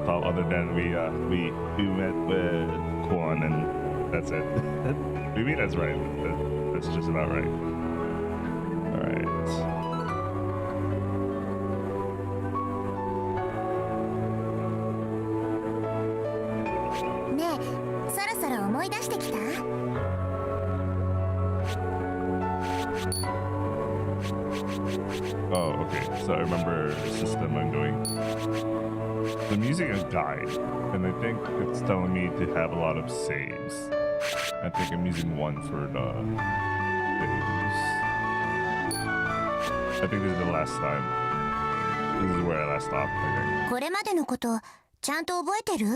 laptop other than we met with Kwon and that's it. Maybe that's right. That's just about right. All right. ねえ、そろそろ思い出してきた？ Oh, okay. So I remember the system I'm doing. I'm using a guide, and I think it's telling me to have a lot of saves. I think I'm using one for the saves. I think this is the last time. This is where I last stopped, I これまでのこと、ちゃんと覚えてる？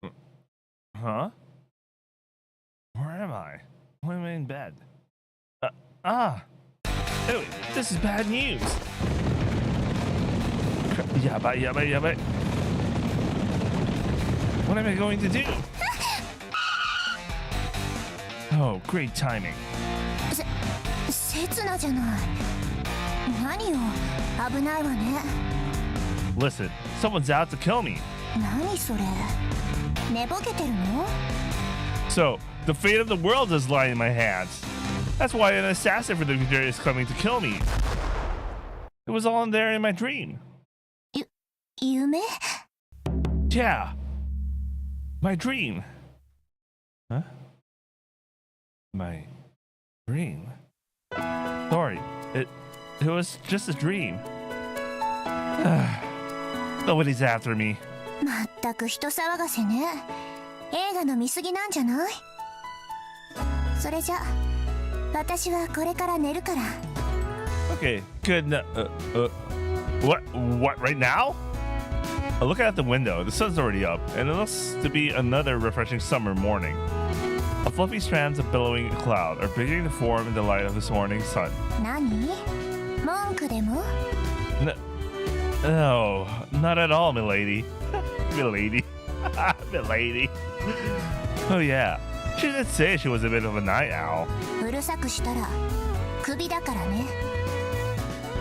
think. Huh? Where am I? Why am I in bed? Oh, this is bad news. Yabai, yabai, yabai. What am I going to do? Oh, great timing. せつなじゃない。何よ、危ないわね。 Listen, someone's out to kill me. 何それ？寝ぼけてるの？ So, the fate of the world is lying in my hands. That's why an assassin for the future is coming to kill me. It was all in there in my dream. 夢？ Yeah. My dream. Huh? My dream? Sorry, it was just a dream. Nobody's after me. まったく人騒がせね。映画の見過ぎなんじゃない？それじゃ、私はこれから寝るから。 Okay, good. What? Right now? Looking out the window, the sun's already up, and it looks to be another refreshing summer morning. A fluffy strands of billowing cloud are beginning to form in the light of this morning sun. 何？文句でも？ No, not at all, milady. Milady. Milady. Oh yeah, she did say she was a bit of a night owl. うるさくしたらクビだからね。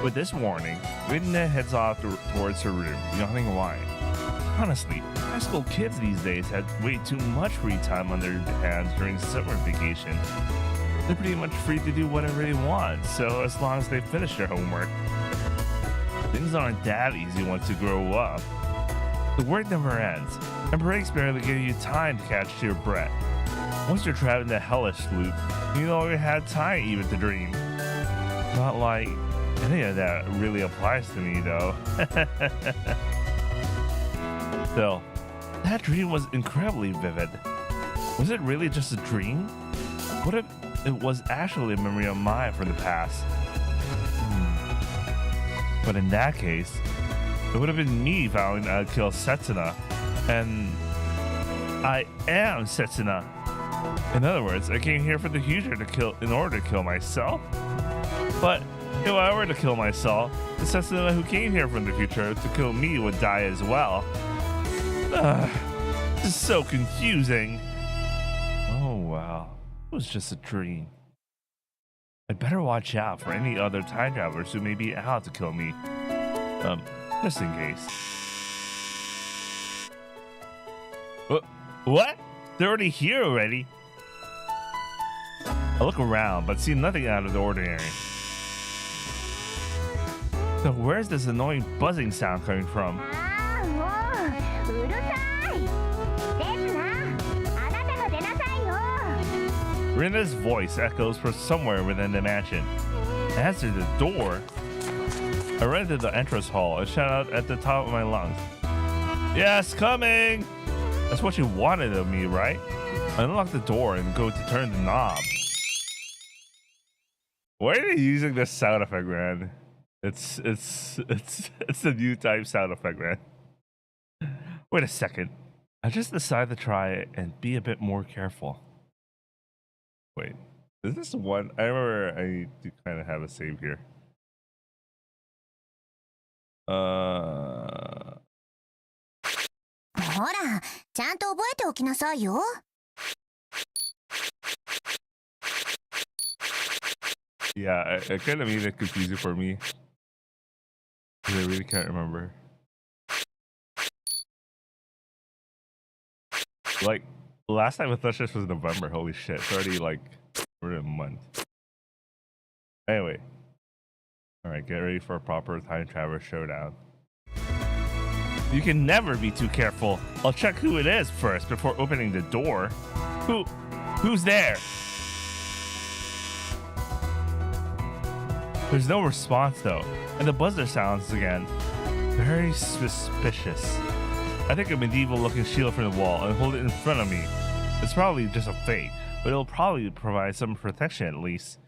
With this warning, Ridna heads off towards her room, yawning wide. Honestly, high school kids these days have way too much free time on their hands during summer vacation. They're pretty much free to do whatever they want, so as long as they finish their homework. Things aren't that easy once you grow up. The work never ends, and breaks barely give you time to catch your breath. Once you're trapped in that hellish loop, you no longer have time even to dream. Not like any of that really applies to me, though. Still, that dream was incredibly vivid. Was it really just a dream? What if it was actually a memory of mine from the past? But in that case, it would have been me vowing I'd kill Setsuna, and I am Setsuna. In other words, I came here for the future in order to kill myself. But if I were to kill myself, the Setsuna who came here from the future to kill me would die as well. This is so confusing. Oh wow, it was just a dream. I'd better watch out for any other time travelers who may be out to kill me. Just in case. What? They're already here already? I look around, but see nothing out of the ordinary. So where's this annoying buzzing sound coming from? Rina's voice echoes from somewhere within the mansion. As to the door, I ran to the entrance hall and shout out at the top of my lungs. Yes, coming! That's what you wanted of me, right? I unlock the door and go to turn the knob. Why are they using this sound effect, man? It's the new type sound effect, man. Wait a second. I just decided to try it and be a bit more careful. Wait, is this the one? I remember I do kind of have a save here. Uh. ほら、ちゃんと覚えておきなさいよ。Yeah, it kind of made it confusing for me. I really can't remember. Like, last time I thought this was November. Holy shit. It's already like, we're in a month. Anyway. Alright, get ready for a proper time travel showdown. You can never be too careful. I'll check who it is first before opening the door. Who's there? There's no response though, and the buzzer sounds again. Very suspicious. I take a medieval looking shield from the wall and hold it in front of me. It's probably just a fake, but it'll probably provide some protection at least.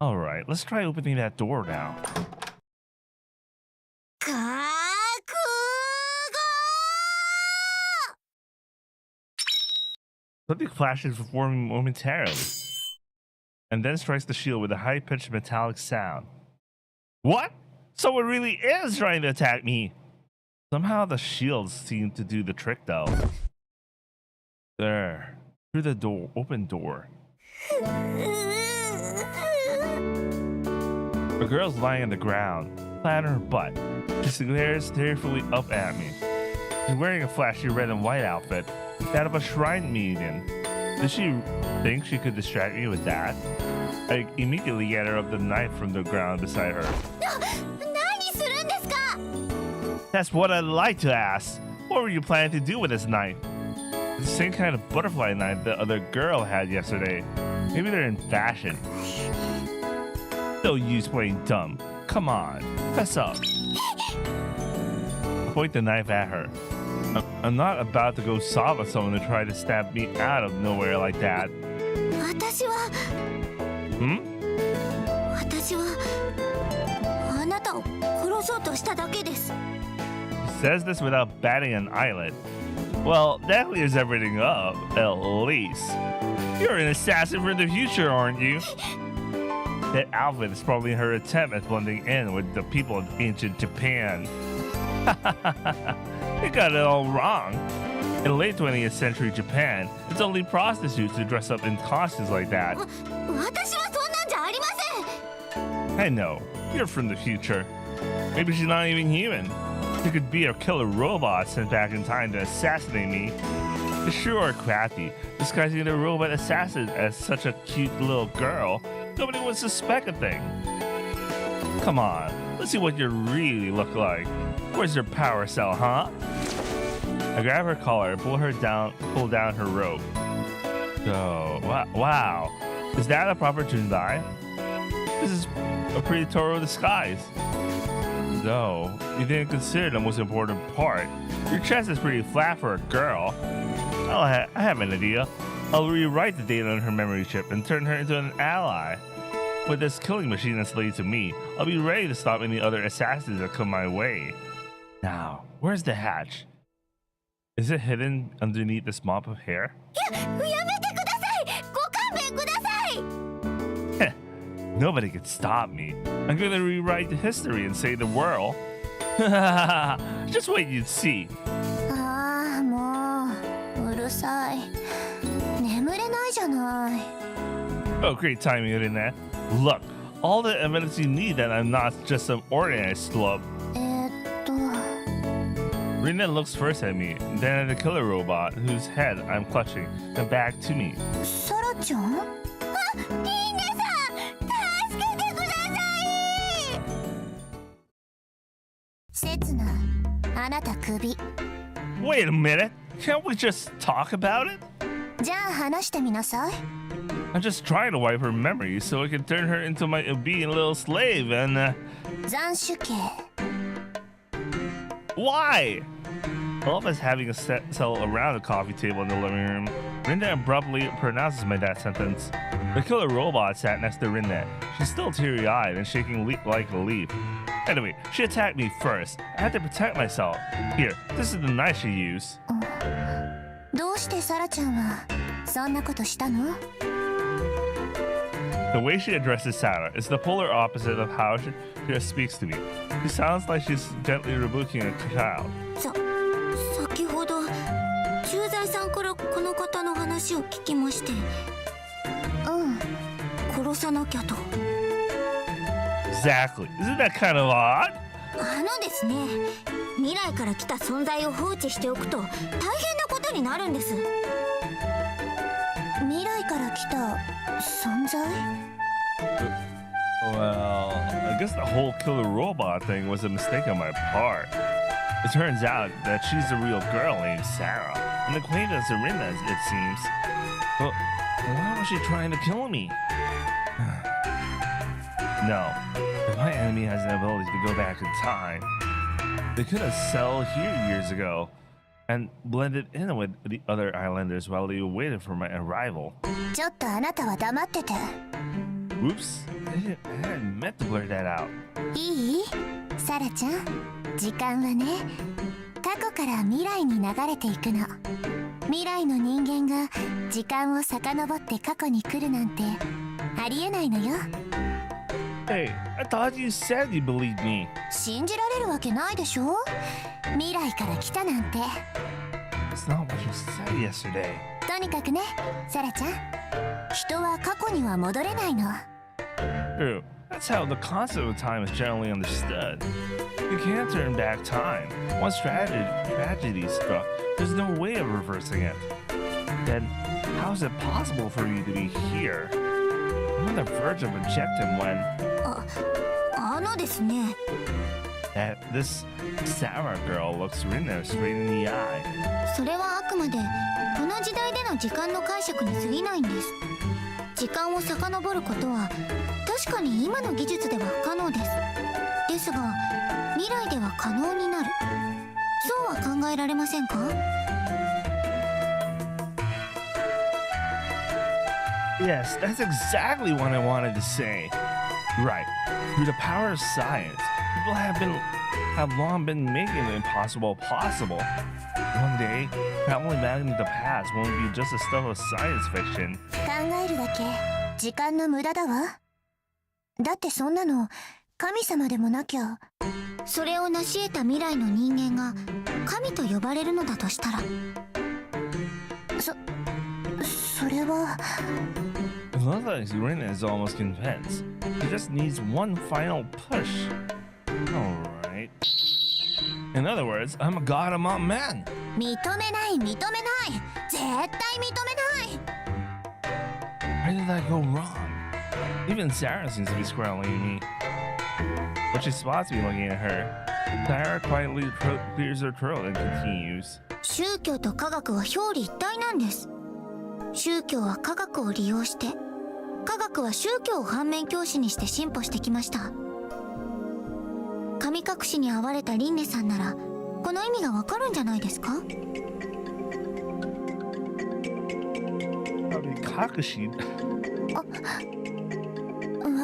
Alright, let's try opening that door now. Something flashes before me momentarily, and then strikes the shield with a high-pitched metallic sound. What? Someone really is trying to attack me! Somehow the shields seem to do the trick though. There. Through the door, open door. A girl's lying on the ground, flat on her butt. She glares tearfully up at me. She's wearing a flashy red and white outfit, that of a shrine maiden. Did she think she could distract me with that? I immediately get her up the knife from the ground beside her. That's what I'd like to ask. What were you planning to do with this knife? It's the same kind of butterfly knife the other girl had yesterday. Maybe they're in fashion. No use playing dumb. Come on, fess up. I point the knife at her. I'm not about to go sob at someone to try to stab me out of nowhere like that. Hmm? She says this without batting an eyelid. Well, that clears everything up, at least. You're an assassin from the future, aren't you? That outfit is probably her attempt at blending in with the people of ancient Japan. You got it all wrong. In late 20th century Japan, it's only prostitutes who dress up in costumes like that. I know, you're from the future. Maybe she's not even human. She could be a killer robot sent back in time to assassinate me. They sure are crafty, disguising the robot assassin as such a cute little girl. Nobody would suspect a thing. Come on, let's see what you really look like. Where's your power cell, huh? I grab her collar and pull down her robe. So, wow. Is that a proper Jundai? This is a pretty thorough disguise. No, you didn't consider the most important part. Your chest is pretty flat for a girl. Oh, I have an idea. I'll rewrite the data on her memory chip and turn her into an ally. With this killing machine that's laid to me, I'll be ready to stop any other assassins that come my way. Now, where's the hatch? Is it hidden underneath this mop of hair? Nobody can stop me. I'm gonna rewrite the history and save the world. Just wait, you'd see. Oh, great timing, isn't that? Look, all the evidence you need that I'm not just some ordinary slub. Rina looks first at me, then at the killer robot whose head I'm clutching, then back to me. Wait a minute, can't we just talk about it? I'm just trying to wipe her memory so I can turn her into my obedient little slave and Why? All of us having a settle around the coffee table in the living room, Rinda abruptly pronounces my death sentence. The killer robot sat next to Rinda. She's still teary-eyed and shaking like a leaf. Anyway, she attacked me first. I had to protect myself. Here, this is the knife she used. The way she addresses Sarah is the polar opposite of how she just speaks to me. She sounds like she's gently rebuking a child. Exactly. Isn't that kind of odd? ですね、未来から来た存在を放置しておくと大変なことになるんです。未来から来た存在？ Well, I guess the whole killer robot thing was a mistake on my part. It turns out that she's a real girl named Sarah, an acquaintance of Rinna's, it seems. But why was she trying to kill me? No, if my enemy has the ability to go back in time, they could have settled here years ago and blended in with the other islanders while they waited for my arrival. ちょっとあなたは黙ってて。 Oops, I didn't meant to blurt that out. いい？サラちゃん、時間はね、過去から未来に流れていくの。未来の人間が時間を遡って過去に来るなんてありえないのよ。Hey, I thought you said you believed me. 信じられるわけないでしょ。未来から来たなんて。 That's not what you said yesterday. とにかくね、サラちゃん、人は過去には戻れないの。 True. That's how the concept of time is generally understood. You can't turn back time. Once tragedy struck, there's no way of reversing it. Then, how is it possible for you to be here? I'm on the verge of rejecting when ですね、 that this Sarah girl looks Rina straight in the eye. それはあくまでこの時代での時間の解釈に過ぎないんです。時間を遡ることは確かに今の技術では不可能です。ですが未来では可能になる。そうは考えられませんか？ Yes, that's exactly what I wanted to say. Right. Through the power of science, people have long been making the impossible possible. One day, traveling back into the past won't be just the stuff of science fiction. 考えるだけ時間の無駄だわ。だってそんなの神様でもなきゃ。それを成し得た未来の人間が神と呼ばれるのだとしたら、それは。It looks like Rina is almost convinced. She just needs one final push. Alright. In other words, I'm a god among men. 認めない、認めない。絶対認めない。Where did I go wrong? Even Sarah seems to be scowling at me. But she spots me looking at her. Sarah quietly clears her throat and continues. 宗教と科学は表裏一体なんです。宗教は科学を利用して、科学は宗教を反面教師にして進歩してきました。神隠しに遭われたリンネさんならこの意味がわかるんじゃないですか？神隠し？わ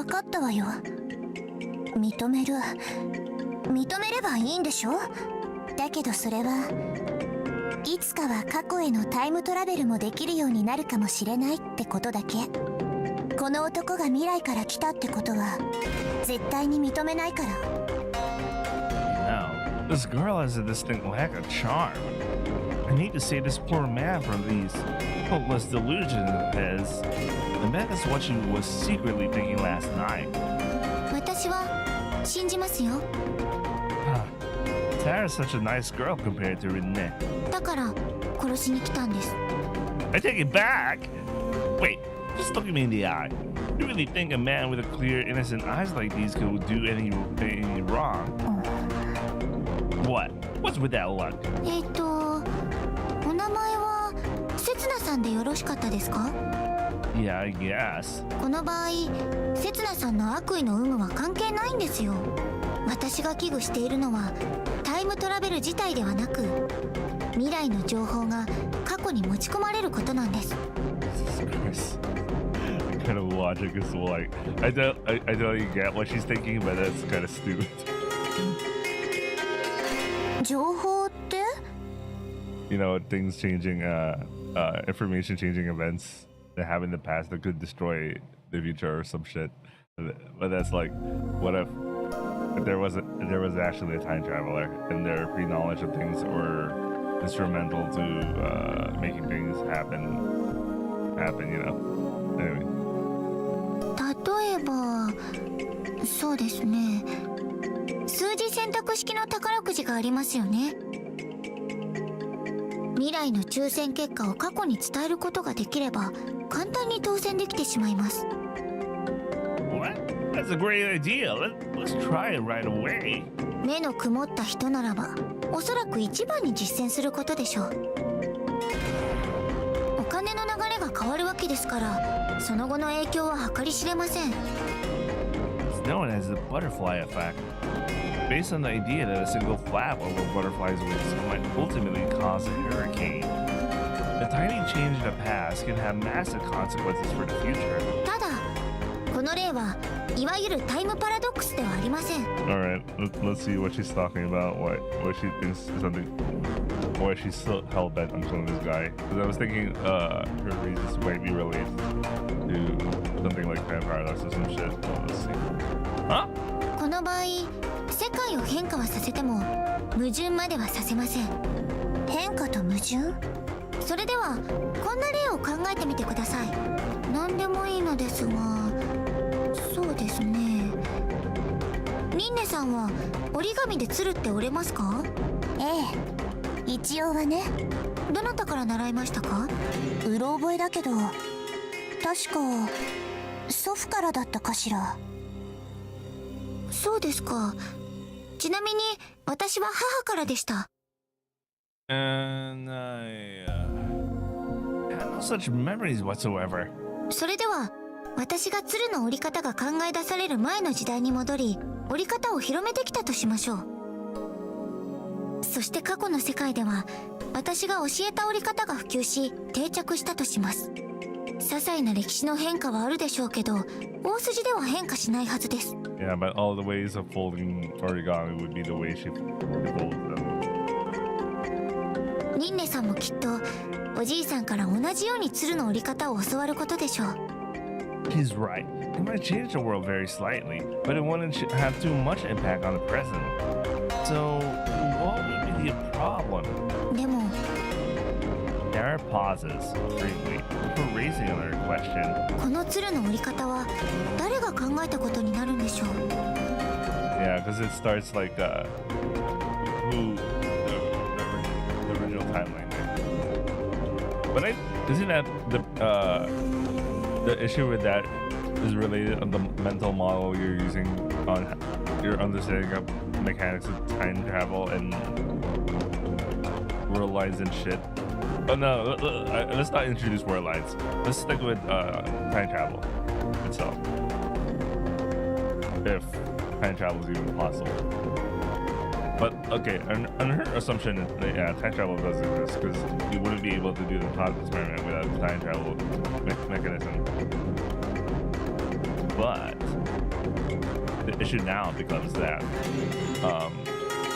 かったわよ。認める。認めればいいんでしょ？だけどそれはいつかは過去へのタイムトラベルもできるようになるかもしれないってことだけ。この男が未来から来たってことは絶対に認めないから。Now, this girl has a distinct lack of charm. I need to save this poor man from these hopeless delusions of his. I bet that's what she was secretly thinking last night. 私は信じますよ。Sarah's such a nice girl compared to Renee. だから殺しに来たんです。I take it back. Wait, just look at me in the eye. You really think a man with a clear, innocent eyes like these could do any wrong? What? What's with that look? お名前はせつなさんでよろしかったですか？ Yeah, I guess. この場合、せつなさんの悪意の有無は関係ないんですよ。私が危惧しているのはタイムトラベル自体ではなく、未来の情報が過去に持ち込まれることなんです。Kind of logic is like I don't even get what she's thinking, but that's kind of stupid. 情報って？ You know, things changing, information changing events that happen in the past that could destroy the future or some shit. But that's like, what if there was actually a time traveler and their pre-knowledge of things were instrumental to making things happen, you know. Anyway. 例えばそうですね、数字選択式の宝くじがありますよね。未来の抽選結果を過去に伝えることができれば簡単に当選できてしまいます。 What? That's a great idea. Let's try it right away. 目の曇った人ならばおそらく一番に実践することでしょう。お金の流れが変わるわけですからその後の影響は計り知れません。 It's known as the butterfly effect, based on the idea that a single flap of a butterfly's wings might ultimately cause a hurricane. A tiny change in the past can have massive consequences for the future. ただこの例はいわゆるタイムパラドックスではありません。 All right, let's see what she's talking about. What she thinks is something. Why she's so hell bent on killing this guy? Because I was thinking, her reasons might be related to something like time paradox or some shit. Oh, let's see. Huh? この場合世界を変化はさせても矛盾まではさせません。変化と矛盾？それではこんな例を考えてみてください。何でもいいのですが、そうですね。リンネさんは折り紙で鶴って折れますか？ええ、一応はね。どなたから習いましたか？うろ覚えだけど、確か祖父からだったかしら。そうですか。ちなみに私は母からでした。 And I had no such memories whatsoever. それでは私が鶴の折り方が考え出される前の時代に戻り折り方を広めてきたとしましょう。そして過去の世界では私が教えた折り方が普及し定着したとします。些細な歴史の変化はあるでしょうけど大筋では変化しないはずです。 Yeah, but all the ways of folding origami would be the way she folds them. ニンネさんもきっとおじいさんから同じように鶴の折り方を教わることでしょう。 She's right. It might change the world very slightly, but it wouldn't have too much impact on the present. So, what would be the problem? でも Nara pauses briefly before raising another question. この鶴の折り方は誰が考えたことになるんでしょう。 Yeah, because it starts like who the original timeline there. But isn't that the issue with that is related on the mental model you're using on your understanding of mechanics of time travel and world lines and shit? Oh no, let's not introduce world lines. Let's stick with time travel itself. If time travel is even possible. But okay, on her assumption, yeah, time travel does exist because you wouldn't be able to do the thought experiment without the time travel mechanism. But the issue now becomes that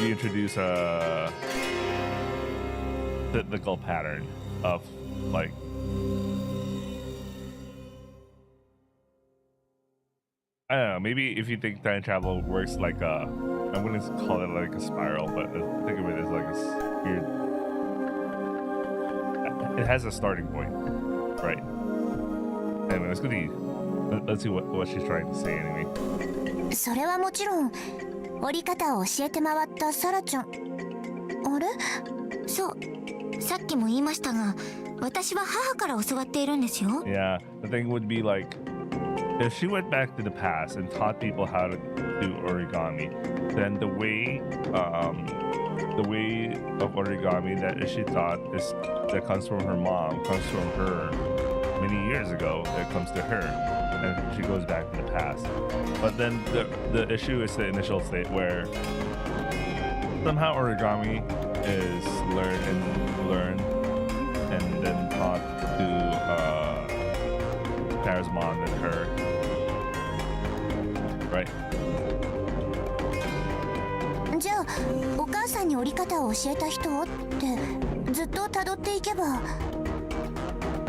you introduce a cyclical pattern of like I don't know, maybe if you think time travel works like a, I wouldn't call it like a spiral, but think of it as like a weird, it has a starting point, right? Anyway, let's continue. Let's see what she's trying to say anyway. それはもちろん折り方を教えて回ったサラちゃん。あれ？そう、さっきも言いましたが私は母から教わっているんですよ。 Yeah, the thing would be like, if she went back to the past and taught people how to do origami, then the way of origami that she taught is that comes from her mom, comes from her many years ago, that comes to her, and she goes back to the past. But then the issue is the initial state where somehow origami is learned and then taught to Tara's mom and her, right? じゃあお母さんに折り方を教えた人ってずっと辿っていけば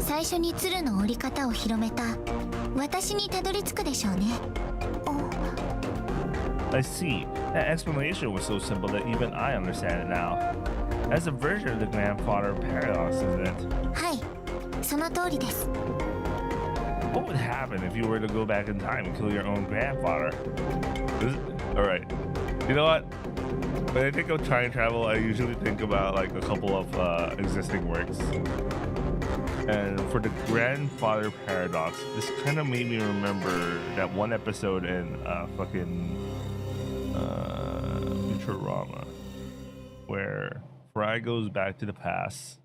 最初に鶴の折り方を広めた私にたどり着くでしょうね。 I see. That explanation was so simple that even I understand it now. As a version of the grandfather paradox, isn't it? はい、その通りです。 What would happen if you were to go back in time and kill your own grandfather? Alright. You know what? When I think of time travel, I usually think about like a couple of existing works. And for the grandfather paradox, this kind of made me remember that one episode in Futurama, where Fry goes back to the past,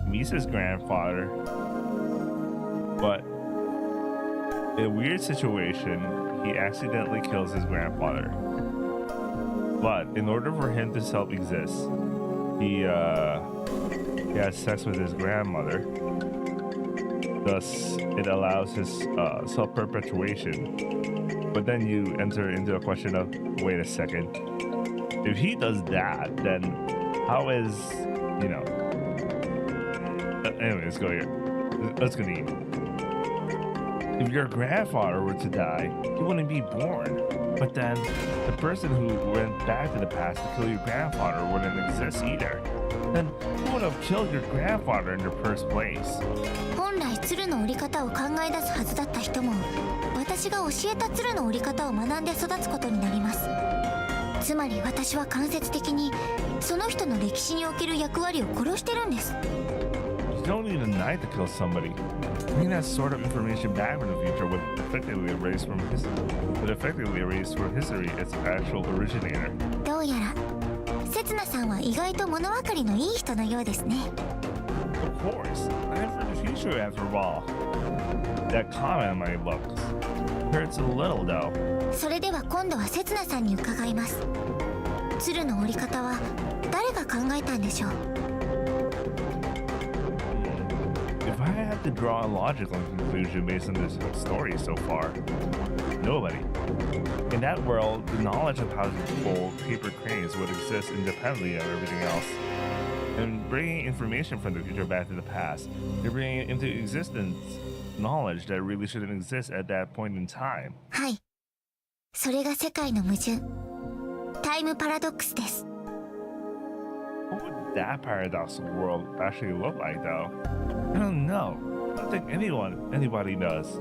meets his grandfather, but in a weird situation, he accidentally kills his grandfather. But in order for him to self-exist, he has sex with his grandmother. Thus, it allows his self-perpetuation. But then you enter into a question of, wait a second. If he does that, then how is, you know... Anyway, let's go here. Let's continue. If your grandfather were to die, he wouldn't be born. But then, the person who went back to the past to kill your grandfather wouldn't exist either. Then, who would have killed your grandfather in the first place? 本来鶴の折り方を考え出すはずだった人も、私が教えた鶴の折り方を学んで育つことになります。つまり私は間接的にその人の歴史における役割を殺してるんです。You don't need a knife to kill somebody. Bringing that sort of information back from the future would effectively erase from history its actual originator. どうやら刹那さんは意外と物分かりのいい人のようですね。Of course, I'm from the future after all. That comment in my books hurts a little though. それでは今度は刹那さんに伺います。鶴の折り方は誰が考えたんでしょう。If I had to draw a logical conclusion based on this story so far, nobody. In that world, the knowledge of how to fold paper cranes would exist independently of everything else. And bringing information from the future back to the past, you're bringing into existence knowledge that really shouldn't exist at that point in time. はい。それが世界の矛盾。タイムパラドックスです。What would that paradoxical world actually look like, though? I don't know. I don't think anybody does.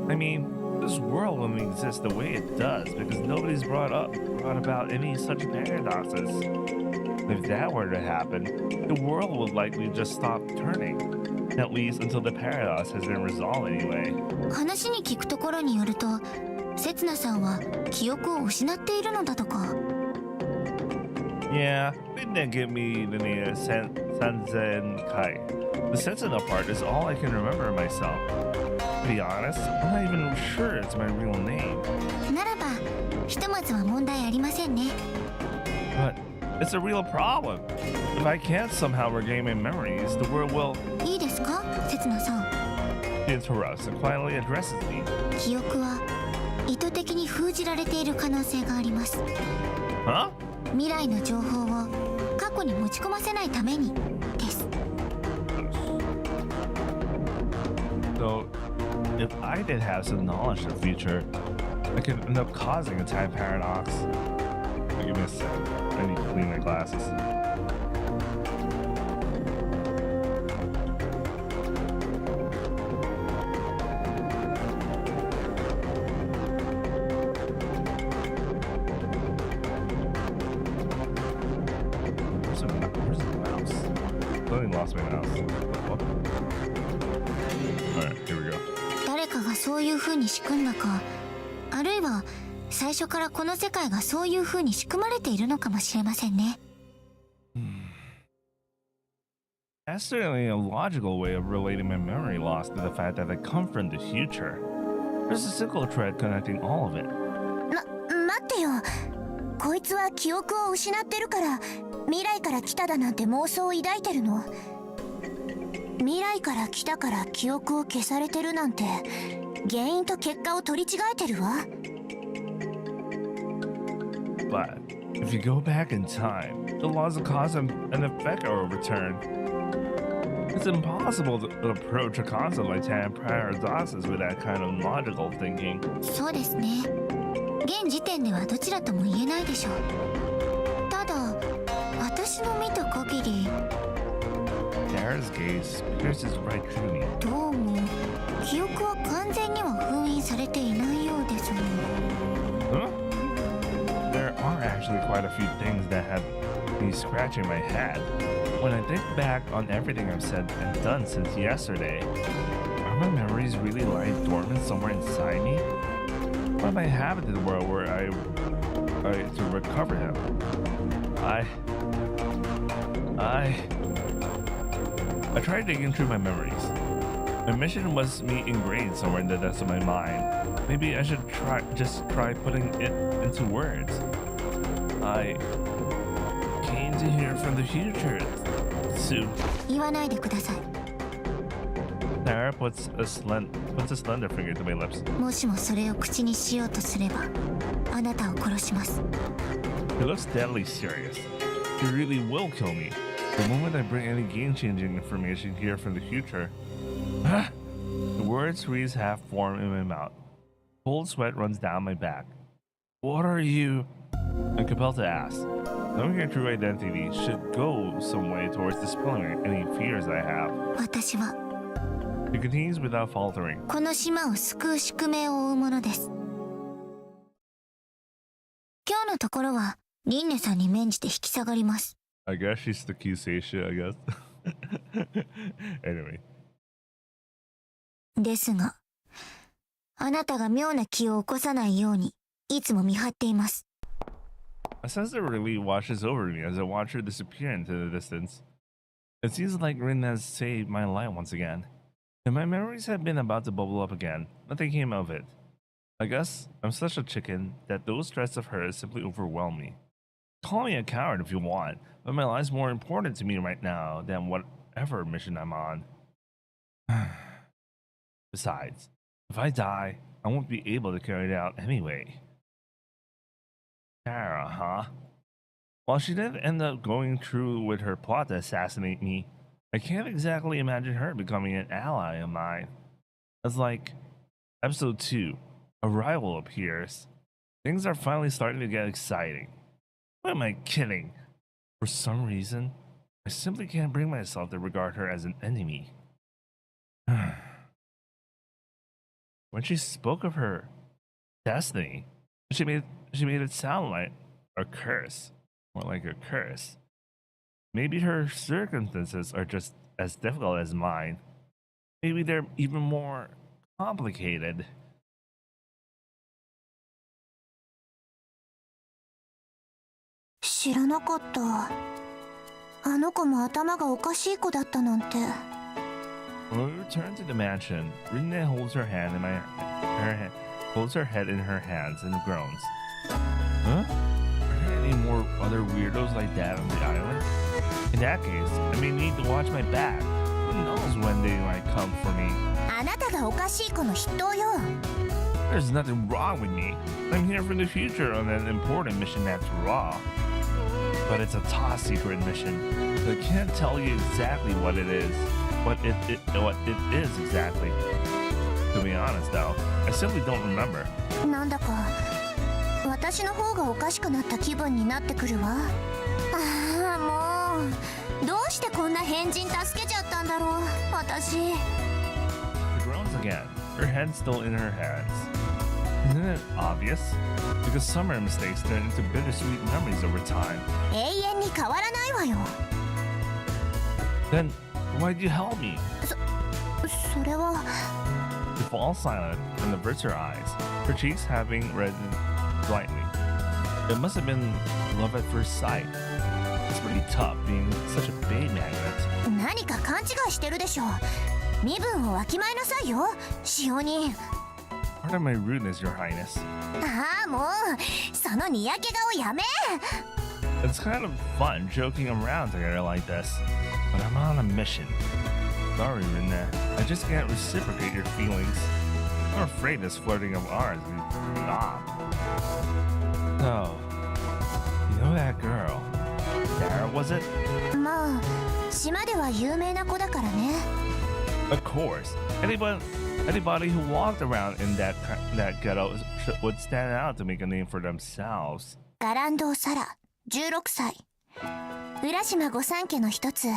I mean, this world wouldn't exist the way it does because nobody's brought about any such paradoxes. If that were to happen, the world would likely just stop turning, at least until the paradox has been resolved anyway. 話に聞くところによると、刹那さんは記憶を失っているのだとか。Yeah, they didn't give me the name Sanzenkai. The Sensei part is all I can remember of myself. To be honest, I'm not even sure it's my real name. ならば、ひとまずは問題ありませんね。But it's a real problem. If I can't somehow regain my memories, the world will... いいですか、刹那さん。He interrupts and quietly addresses me. 記憶は意図的に封じられている可能性があります。Huh? 未来の情報を過去に持ち込ませないためにです。So, if I did have some knowledge of the future, I could end up causing a time paradox. Give me a sec. I need to clean my glasses. Where's the mouse? I lost my mouse. Alright, here we go. 誰かがそういう風に仕組んだか、あるいは最初からこの世界がそういう風に仕組まれているのかもしれませんね。That's certainly a logical way of relating my memory loss to the fact that I come from the future. There's a single thread connecting all of it. 待ってよ。こいつは記憶を失ってるから未来から来ただなんて妄想を抱いてるの。未来から来たから記憶を消されてるなんて原因と結果を取り違えてるわ。But if you go back in time, the laws of cause and effect are overturned. It's impossible to approach a concept like time paradoxes with that kind of logical thinking. そうですね。現時点ではどちらとも言えないでしょう。ただ、私の見た限り、Dara's gaze pierces right through me. どうも記憶は完全には封印されていないようですね。Huh? are actually quite a few things that have me scratching my head. When I think back on everything I've said and done since yesterday, are my memories really lying dormant somewhere inside me? What am I having in the world where I to recover them? I tried digging through my memories. My mission was me ingrained somewhere in the depths of my mind. Maybe I should try putting it into words. I came to hear from the future. Soon. 言わないでください。 Sarah puts a slender finger to my lips. もしもそれを口にしようとすれば、あなたを殺します。 He looks deadly serious. He really will kill me. The moment I bring any game-changing information here from the future. The words freeze half-formed in my mouth. Cold sweat runs down my back. What are you? I'm compelled to ask. Knowing your true identity should go some way towards dispelling any fears I have. 私は He continues without faltering. この島を救う宿命を負うものです。今日のところはリンネさんに免じて引き下がります。 I guess she's the Q-Sasha, I guess. Anyway. ですが、あなたが妙な気を起こさないようにいつも見張っています。 A sense of relief washes over me as I watch her disappear into the distance. It seems like Rin has saved my life once again. If my memories had been about to bubble up again, nothing came of it. I guess I'm such a chicken that those threats of hers simply overwhelm me. Call me a coward if you want, but my life's more important to me right now than whatever mission I'm on. Besides, if I die, I won't be able to carry it out anyway. Sarah, huh? While she did end up going through with her plot to assassinate me, I can't exactly imagine her becoming an ally of mine. It's like episode 2, a rival appears. Things are finally starting to get exciting. What am I kidding? For some reason, I simply can't bring myself to regard her as an enemy. When she spoke of her destiny, she made it sound like a curse, more like a curse. Maybe her circumstances are just as difficult as mine. Maybe they're even more complicated. 知らなかった。あの子も頭がおかしい子だったなんて。 When we return to the mansion, Rinne holds her head in her hands and groans. Huh? Are there any more other weirdos like that on the island? In that case, I may need to watch my back. Who knows when they might come for me? あなたがおかしい子の筆頭よ。 There's nothing wrong with me. I'm here for the future on an important mission that's raw. But it's a top secret mission. So I can't tell you exactly what it is. What it is exactly. To be honest though, I simply don't remember. なんだか私の方がおかしくなった気分になってくるわ。ああ、もうどうしてこんな変人助けちゃったんだろう、私。 She groans again, her head still in her hands. Isn't it obvious? Because summer mistakes turn into bittersweet memories over time. 永遠に変わらないわよ。 Then why'd you help me? それは。 She falls silent and averts her eyes, her cheeks having reddened slightly. It must have been love at first sight. It's pretty tough being such a bait magnet. 何か勘違いしてるでしょ。身分をわきまえなさいよ、使用人。 Pardon my rudeness, Your Highness. ああ、もうそのにやけ顔やめ。 It's kind of fun joking around together like this, but I'm on a mission. Sorry, Rinne. I just can't reciprocate your feelings. I'm afraid this flirting of ours will stop. So, you know that girl? Sarah, was it? まあ島では有名な子だからね。 Of course. Anybody who walked around in that ghetto would stand out to make a name for themselves. ガランドサラ、16歳。浦島御三家の一つ、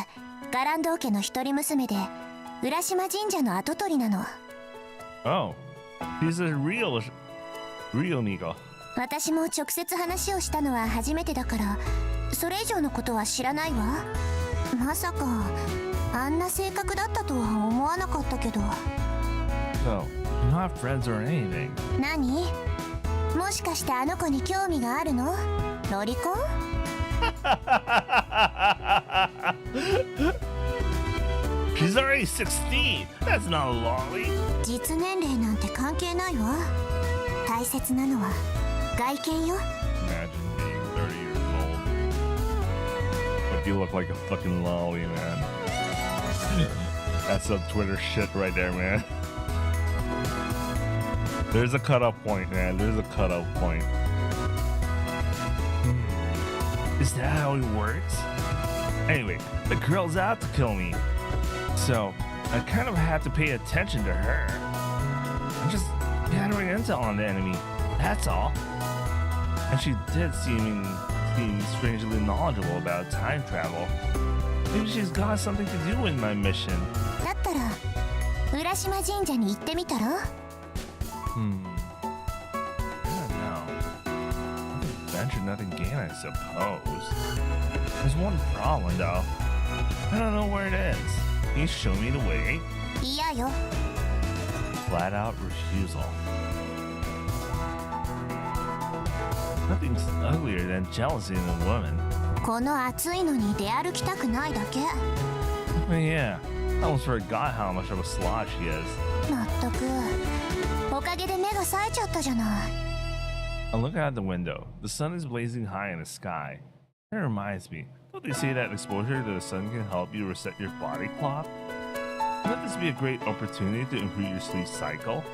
ガランド家の一人娘で、浦島神社の跡取りなの。 Oh, she's a real Miko. 私も直接話をしたのは初めてだから、それ以上のことは知らないわ。まさかあんな性格だったとは思わなかったけど。 So, you're not friends or anything. 何？もしかしてあの子に興味があるの？ロリコン？ She's already 16. That's not a lolly. 実年齢なんて関係ないわ。大切なのは外見よ。 Imagine being 30 years old. But you look like a fucking lolly, man. That's some Twitter shit right there, man. There's a cutoff point, man. There's a cutoff point. Is that how it works? Anyway, the girl's out to kill me. So, I kind of have to pay attention to her. I'm just gathering intel on the enemy. That's all. And she did seem strangely knowledgeable about time travel. Maybe she's got something to do with my mission. だったら浦島神社に行ってみたら？ I don't know. Venture nothing gain, I suppose. There's one problem, though. I don't know where it is. Can you show me the way? 嫌よ。 Flat out refusal. Nothing's uglier than jealousy in a woman. この暑いのに出歩きたくないだけ。 But yeah, I almost forgot how much of a sloth she is. まったく。おかげで目が冴えちゃったじゃない。 I'm looking out the window. The sun is blazing high in the sky. That reminds me. Don't they say that exposure to the sun can help you reset your body clock? Wouldn't this be a great opportunity to improve your sleep cycle?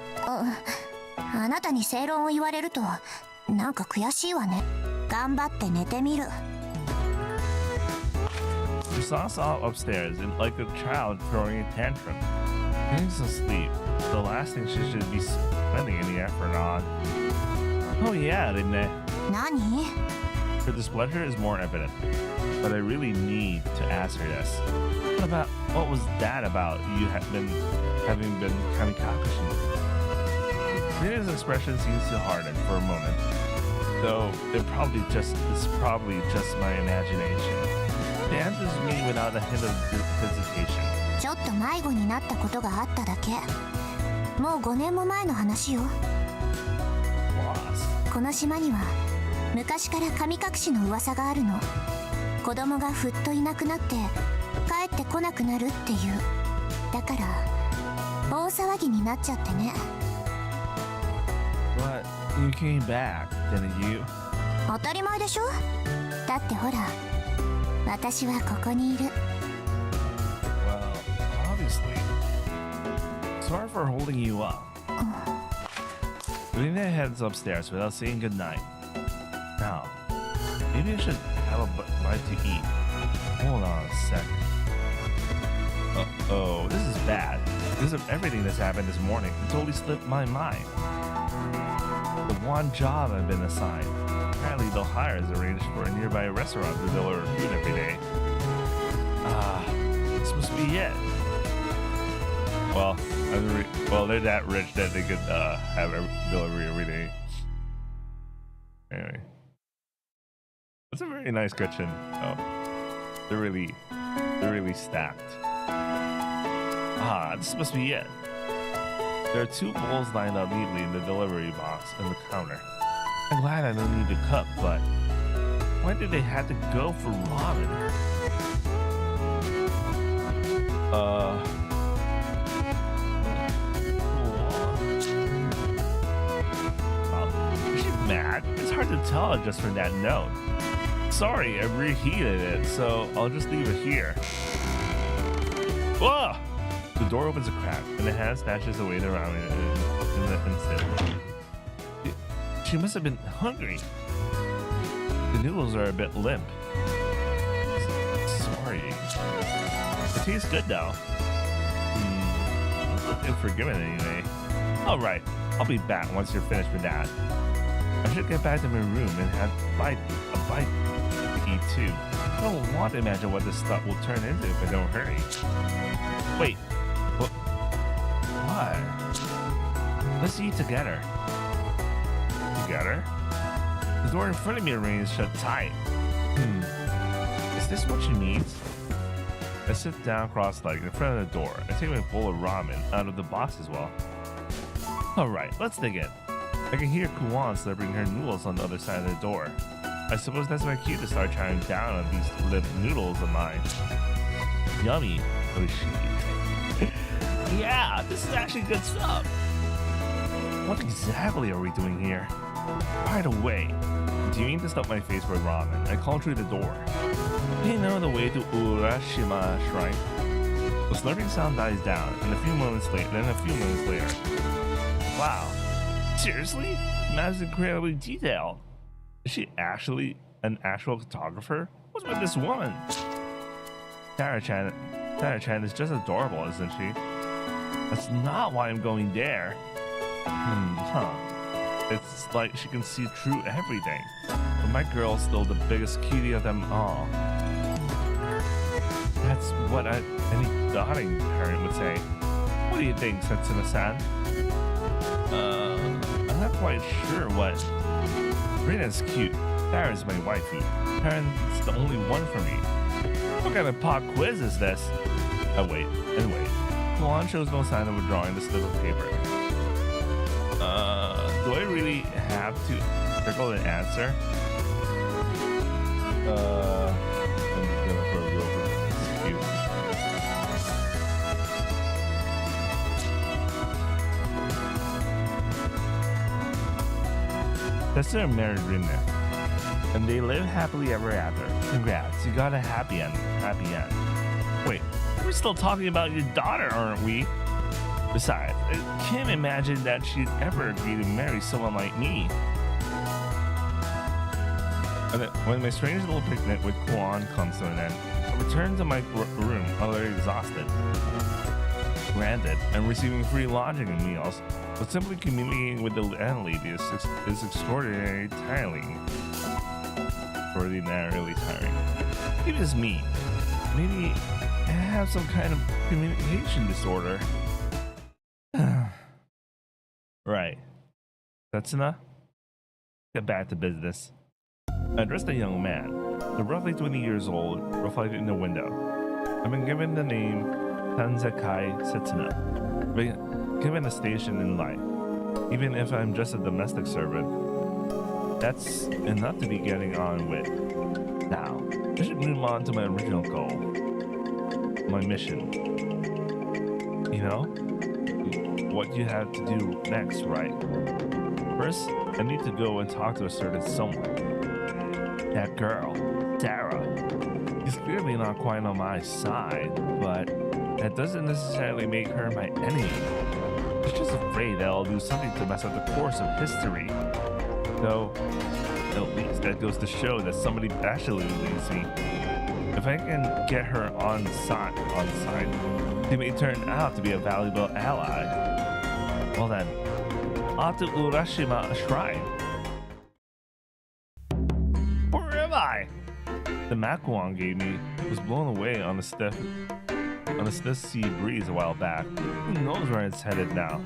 あなたに正論を言われるとなんか悔しいわね。頑張って寝てみる。 She saw us all upstairs and like a child throwing a tantrum. Getting some sleep. The last thing she should be spending any effort on. Oh yeah, didn't I? 何？ Her displeasure is more evident, but I really need to ask her this. What was that about you having been kamikaze? Rita's expression seems to harden for a moment, though it's probably just my imagination. It answers me without a hint of hesitation. ちょっと迷子になったことがあっただけ。もう5年も前の話よ。 Lost. この島には昔から神隠しの噂があるの。子供がふっといなくなって帰ってこなくなるっていう。だから大騒ぎになっちゃってね。 But you came back, didn't you? 当たり前でしょ。だってほら私はここにいる。 Well, obviously. Sorry for holding you up. Rina heads upstairs without saying goodnight. Now, maybe I should have a bite to eat. Hold on a sec. Uh-oh, this is bad. Because of everything that's happened this morning, it totally slipped my mind. The one job I've been assigned. Apparently, the hire is arranged for a nearby restaurant to deliver food every day. This must be it. Well, they're that rich that they could have a delivery every day. Anyway, it's a very nice kitchen. Oh, they're really stacked. This must be it. There are 2 bowls lined up neatly in the delivery box and the counter. I'm glad I don't need to cook, but why did they have to go for ramen? Is she mad? It's hard to tell just from that note. Sorry, I reheated it, so I'll just leave it here. Whoa! The door opens a crack, and the hand snatches away the ramen in the instant. She must have been hungry. The noodles are a bit limp. Sorry. It tastes good though. Looking forgiven anyway. Alright, I'll be back once you're finished with that. I should get back to my room and have a bite to eat too. I don't want to imagine what this stuff will turn into if I don't hurry. Wait. What? Let's eat together. Together? The door in front of me remains shut tight. Is this what she needs? I sit down cross-legged in front of the door. I take my bowl of ramen out of the box as well. Alright, let's dig in. I can hear Kuan slurping her noodles on the other side of the door. I suppose that's my cue to start chowing down on these little noodles of mine. Yummy. Oh shit. Yeah, this is actually good stuff. What exactly are we doing here? By the way, do you mean to stuff my face with ramen? I called through the door. Do you know the way to Urashima Shrine? The slurping sound dies down, and a few moments later. Wow. Seriously? Matt's incredibly detailed. Is she actually an actual photographer? What's with this woman? Tara-chan is just adorable, isn't she? That's not why I'm going there. It's like she can see through everything. But my girl's still the biggest cutie of them all. That's what any doting parent would say. What do you think, Setsuna-san? I'm not quite sure what. Rina's cute. Tara's my waifu. Karen's the only one for me. What kind of pop quiz is this? Oh wait, and wait. Kuan shows no sign of withdrawing the slip of paper. Do I really have to circle an answer? I'm just gonna throw it over. It's cute. Tessa married Rina, and they live happily ever after. Congrats, you got a happy end. Wait, we're still talking about your daughter, aren't we? Besides, I can't imagine that she'd ever agree to marry someone like me. And then, when my strange little picnic with Kuan comes to an end, I return to my room utterly exhausted. Granted, I'm receiving free lodging and meals, but simply communicating with the landlady is extraordinarily tiring. Extraordinarily tiring. Maybe it's me. Maybe I have some kind of communication disorder. Right. Setsuna? Get back to business. I addressed a young man, the roughly 20 years old, reflected in the window. I've been given the name Tanzakai Setsuna, given a station in life, even if I'm just a domestic servant. That's enough to be getting on with. Now, I should move on to my original goal. My mission. You know? What you have to do next, right? First, I need to go and talk to a certain someone. That girl, Tara. She's clearly not quite on my side, but that doesn't necessarily make her my enemy. She's just afraid that I'll do something to mess up the course of history. Though, at least that goes to show that somebody actually believes me. If I can get her on side, she may turn out to be a valuable ally. Well then, off to Urashima Shrine. Where am I? The map Kuan gave me was blown away on the stiff sea breeze a while back. Who knows where it's headed now?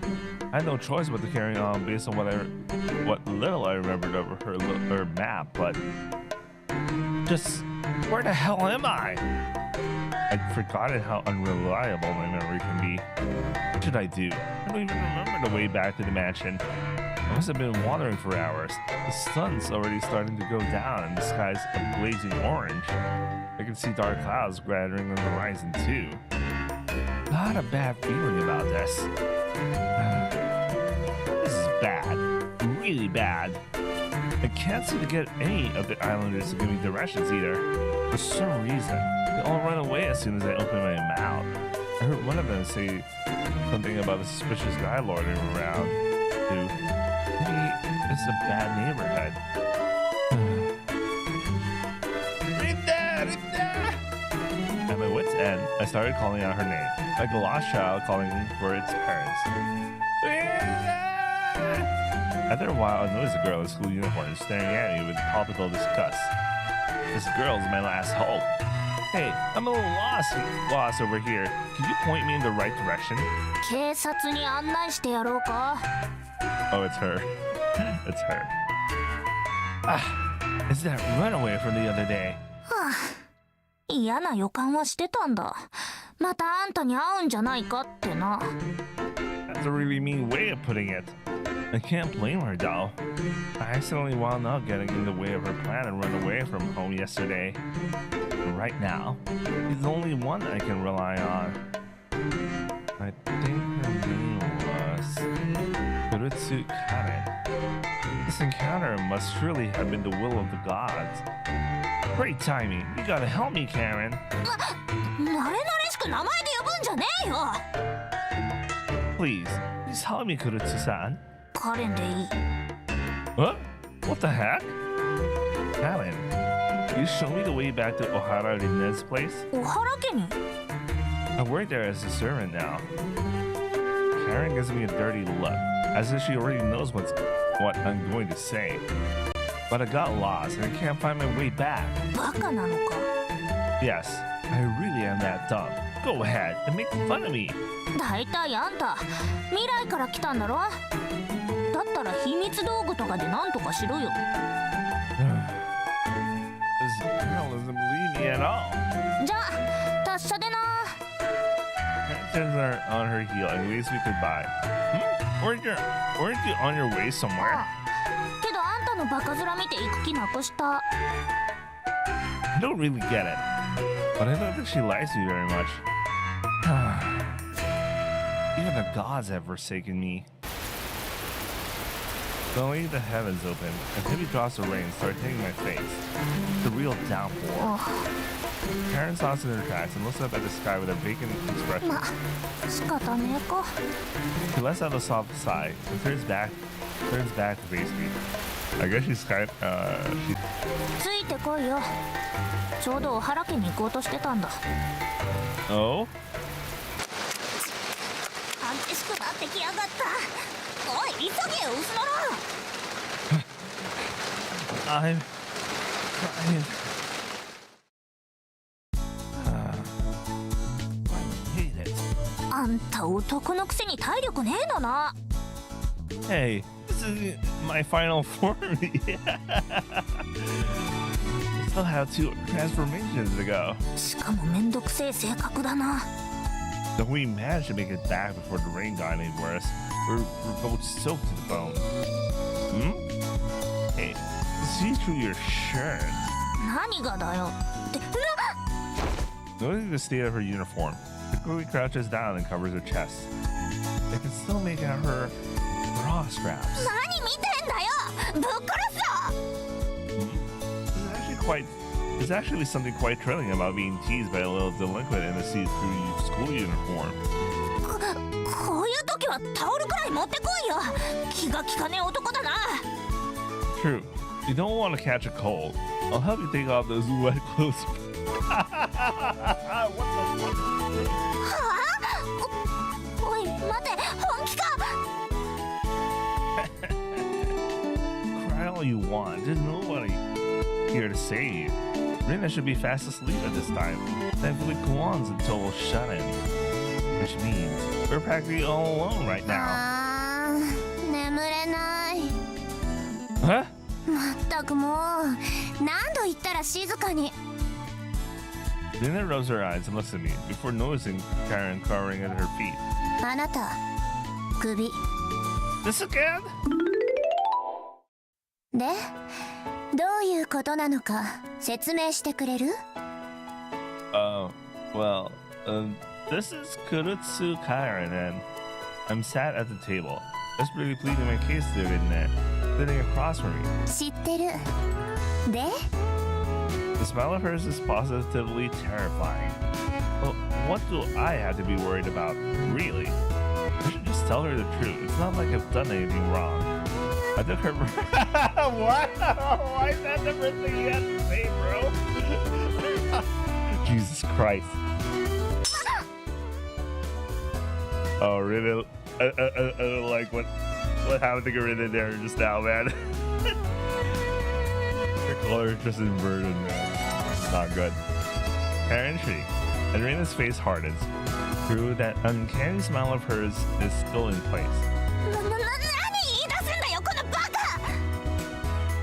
I had no choice but to carry on based on what little I remembered of her map, but just where the hell am I? I'd forgotten how unreliable my memory can be. What should I do? I don't even remember the way back to the mansion. I must have been wandering for hours. The sun's already starting to go down and the sky's a blazing orange. I can see dark clouds gathering on the horizon too. Not a bad feeling about this. This is bad. Really bad. I can't seem to get any of the islanders to give me directions either. For some reason, they all run away as soon as I open my mouth. I heard one of them say something about a suspicious guy loitering around, too. Maybe it's a bad neighborhood. Rita! At my wit's end, I started calling out her name, like a lost child calling for its parents. After a while, I noticed a girl in a school uniform staring at me with palpable disgust. This girl's my last hope. Hey, I'm a little lost over here. Can you point me in the right direction? 警察に案内してやろうか。 Oh, it's her. It's her. Ah, it's that runaway from the other day. 嫌な予感はしてたんだ。またあんたに会うんじゃないかってな。 That's a really mean way of putting it. I can't blame her, though. I accidentally wound up getting in the way of her plan and run away from home yesterday. And right now, he's the only one I can rely on. I think her name was Kurutsu Karen. This encounter must surely have been the will of the gods. Great timing. You gotta help me, Karen. 慣れ慣れしく名前で呼ぶんじゃねえよ。 Please help me, Kurutsu-san. カレンでいい。 What? What the heck? Karen, you show me the way back to Ohara Rinne's place? 小原家に。 I work there as a servant now. Karen gives me a dirty look, as if she already knows what I'm going to say. But I got lost and I can't find my way back. バカなのか。 Yes, I really am that dumb. Go ahead and make fun of me. だいたいあんた未来から来たんだろ。だったら秘密道具とかでなんとかしろよ。 This girl doesn't believe me at all. じゃあ達者でな。 Karen turns on her heel and waves me goodbye. Weren't you on your way somewhere? けどあんたのバカ面見て行く気なくした。 I don't really get it, but I don't think she likes me very much. Even the gods have forsaken me. Suddenly, the heavens open, and heavy drops of rain start hitting my face. It's a real downpour. Karen stops in her tracks and looks up at the sky with a vacant expression. ま、仕方ねえか。 She lets out a soft sigh and turns back to face me. I guess she's she ついてこいよ。ちょうど小原家に行こうとしてたんだ。 Oh? 激しくなってきやがった。おい、急げよ、薄のろ。 I'm trying. I hate it. あんた男のくせに体力ねえのな。 Hey, this is my final form. Still have 2 transformations to go. しかもめんどくせえ性格だな。 Though we managed to make it back before the rain got any worse, we're both soaked to the bone. Hey, see through your shirt. 何がだよって。 Noticing the state of her uniform, she quickly crouches down and covers her chest. I can still make out her bra straps. 何見てんだよ。ぶっ殺すぞ。 There's actually something quite thrilling about being teased by a little delinquent in a see-through school uniform. こういう時はタオルくらい持ってこいよ。気が利かねえ男だな。 True. You don't want to catch a cold. I'll help you take off those wet clothes. What the fuck? はあ？おい、待て、本気か。 Cry all you want. There's nobody here to save you. Rina should be fast asleep at this time. Thankfully, Kuan's in total shut-in. Which means we're practically all alone right now. あー、眠れない。 Huh? まったくもう、何度言ったら静かに。 Rina rubs her eyes and looks at me before noticing Karen cowering at her feet. あなた、首。 This again? で、どういうことなのか説明してくれる？ Well, this is Kurutsu Karen, and I'm sat at the table, desperately pleading my case to Rinne, sitting across from me. 知ってる。で、 The smile of hers is positively terrifying. Well, what do I have to be worried about, really? I should just tell her the truth. It's not like I've done anything wrong. I took her. What? Why is that the first thing you had to say, bro? Jesus Christ. Oh, really? I don't like what happened to Corinna there just now, man. Her color just inverted, man. Not good. Karen shrieked, and Reina's face hardens. True, that uncanny smile of hers is still in place.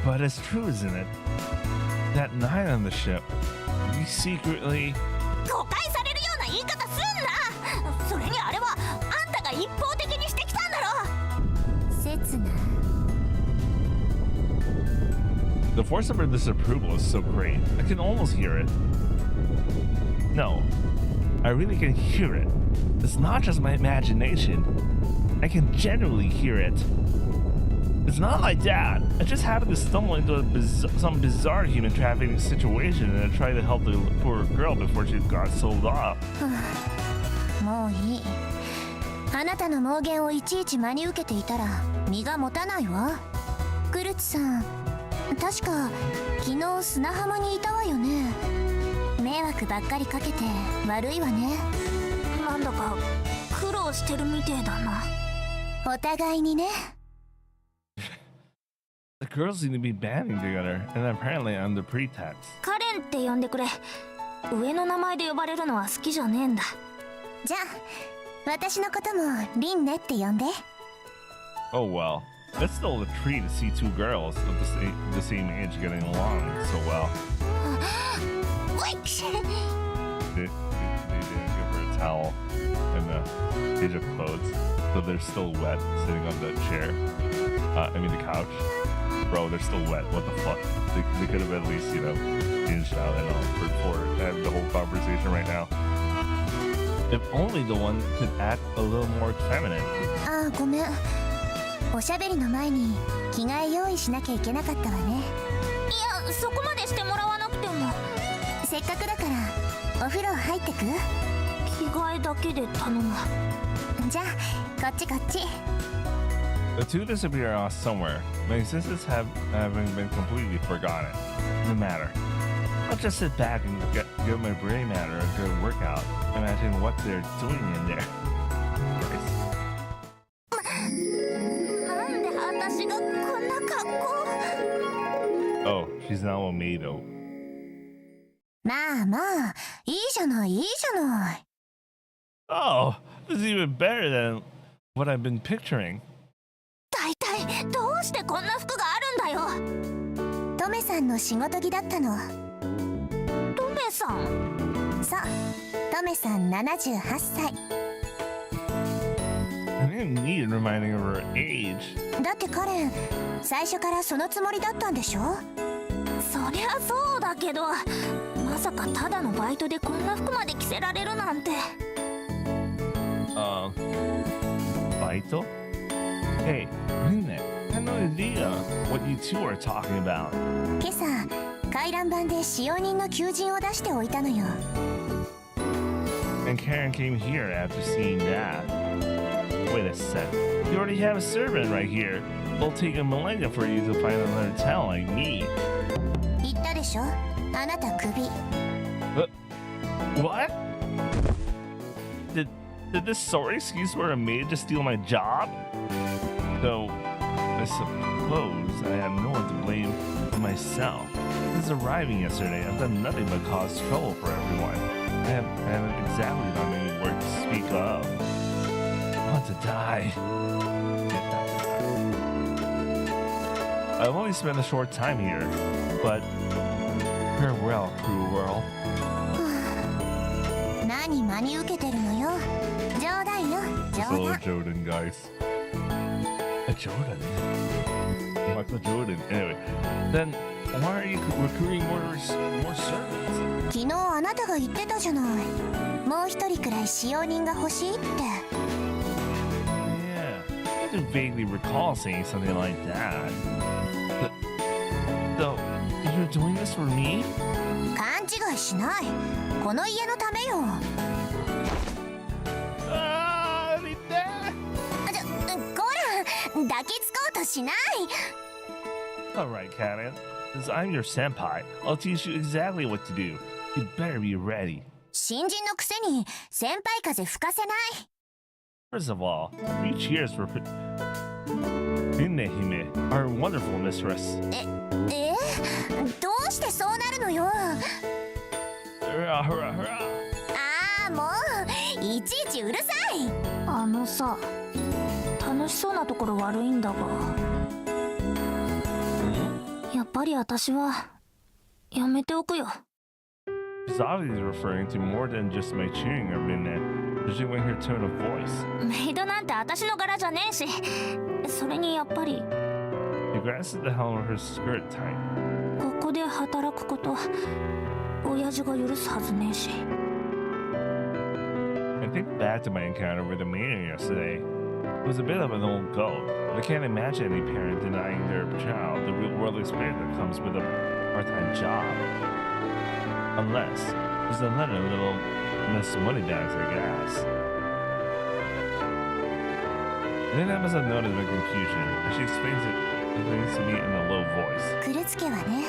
But it's true, isn't it? That night on the ship, we secretly... 誤解されるような言い方すんな。それにあれはあんたが一方的にしてきたんだろ。刹那 The force of her disapproval is so great. I can almost hear it. No, I really can hear it. It's not just my imagination. I can genuinely hear it. It's not like that. I just happened to stumble into some bizarre human trafficking situation and I tried to help the poor girl before she got sold off. もういい。あなたの妄言をいちいち真に受けていたら身が持たないわ。クルツさん、確か昨日砂浜にいたわよね。迷惑ばっかりかけて悪いわね。なんだか苦労してるみてえだな。お互いにね。The girls seem to be banding together, and apparently under pretext. カレンって呼んでくれ。上の名前で呼ばれるのは好きじゃねえんだ。じゃあ私のこともリンネって呼んで。Oh well, that's still a treat to see two girls of the same age getting along so well. They didn't give her a towel and a change of clothes, so they're still wet sitting on the chair. I mean the couch. Bro, they're still wet. What the fuck? They could have at least, you know, changed out and all for have the whole conversation right now. If only the one could act a little more feminine. ああ、ごめん。おしゃべりの前に着替え用意しなきゃいけなかったわね。いや、そこまでしてもらわなくても。せっかくだからお風呂入ってく？着替えだけで頼む。じゃあこっちこっち。The two disappear off somewhere. My existence having been completely forgotten. No matter. I'll just sit back and give my brain matter a good workout. Imagine what they're doing in there. Christ. なんで私がこんな格好？ Oh, she's now a maid-o. まあまあ、いいじゃないいいじゃない。Oh, this is even better than what I've been picturing. 大体どうしてこんな服があるんだよ。トメさんの仕事着だったの。トメさん？そう、トメさん78歳。I didn't need reminding of her age. だってカレン、最初からそのつもりだったんでしょ？そりゃそうだけど、まさかただのバイトでこんな服まで着せられるなんて。Baito? Hey, Rinne, I have no idea what you two are talking about. 今朝、回覧板で使用人の求人を出しておいたのよ。And Karen came here after seeing that. Wait a sec. You already have a servant right here. It'll take a millennia for you to find another talent like me. 言ったでしょ？あなたクビ。What? Did this sorry excuse for a maid just steal my job? Though, I suppose I have no one to blame but myself. Since arriving yesterday, I've done nothing but cause trouble for everyone. I haven't exactly done any work to speak of. I want to die. I've only spent a short time here, but farewell, cruel world. 何真に受けてるのよ。冗談よ、冗談。Jordan, guys. Jordan? Michael Jordan. Anyway, then why are you recruiting more servants? 昨日あなたが言ってたじゃない。もう一人くらい使用人が欲しいって。Yeah, I do vaguely recall saying something like that. Though, you're doing this for me? 勘違いしない。この家のためよ。あー、みんな。こら、抱きつこうとしない。Alright, Karen. Since I'm your senpai, I'll teach you exactly what to do. You better be ready. 新人のくせに先輩風吹かせない。First of all, 3 cheers for Hime, our wonderful mistress. どうしてそうなるのよ。Hurrah, hurrah, hurrah. ああ、もういちいちうるさい。あのさ、楽しそうなところ悪いんだが、やぱり私はやめておくよ。 She's obviously referring to more than just my cheering her midnight, judging by her tone of voice. メイドなんて私の柄じゃねえし、それにやっぱり She grasps the hem of her skirt tight. ここで働くこと親父が許すはずねえし。 I think back to my encounter with the maiden yesterday. It was a bit of an old goat, but I can't imagine any parent denying their child the real-world experience that comes with a part-time job. Unless there's another little Miss Moneybags, I guess. Then I must have noticed my confusion as she explains things to me in a low voice. 来津家はね、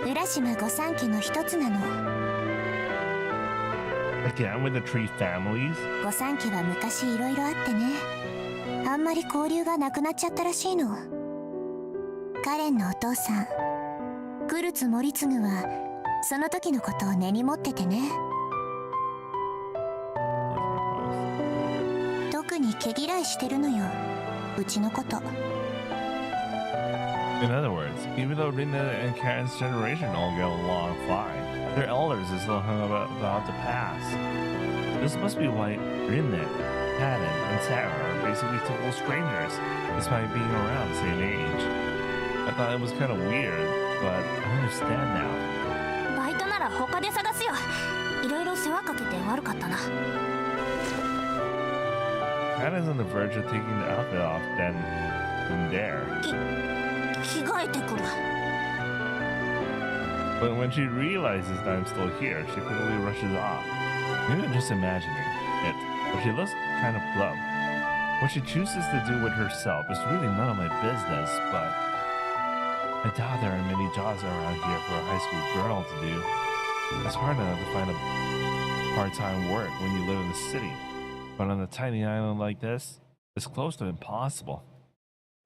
浦島御三家の一つなの。 Again with the three families? 御三家は昔いろいろあってね、あんまり交流がなくなっちゃったらしいの。カレンのお父さん来津守次はその時のことを根に持っててね。特に毛嫌いしてるのよ、うちのこと。 In other words, even though Rinna and Karen's generation all get along fine, their elders are still hung about the past. This must be why Rinna, Karen, and Sarah are basically total strangers, despite being around the same age. I thought it was kind of weird, but I understand now. バイトなら他で探すよ。いろいろ世話かけて悪かったな。 Karen's on the verge of taking the outfit off then and there. 着替えてくる。 But when she realizes that I'm still here, she quickly rushes off. Maybe I'm just imagining it, but she looks kind of glum. What she chooses to do with herself is really none of my business, but I doubt there are many jobs around here for a high school girl to do. It's hard enough to find a part-time work when you live in the city, but on a tiny island like this, it's close to impossible.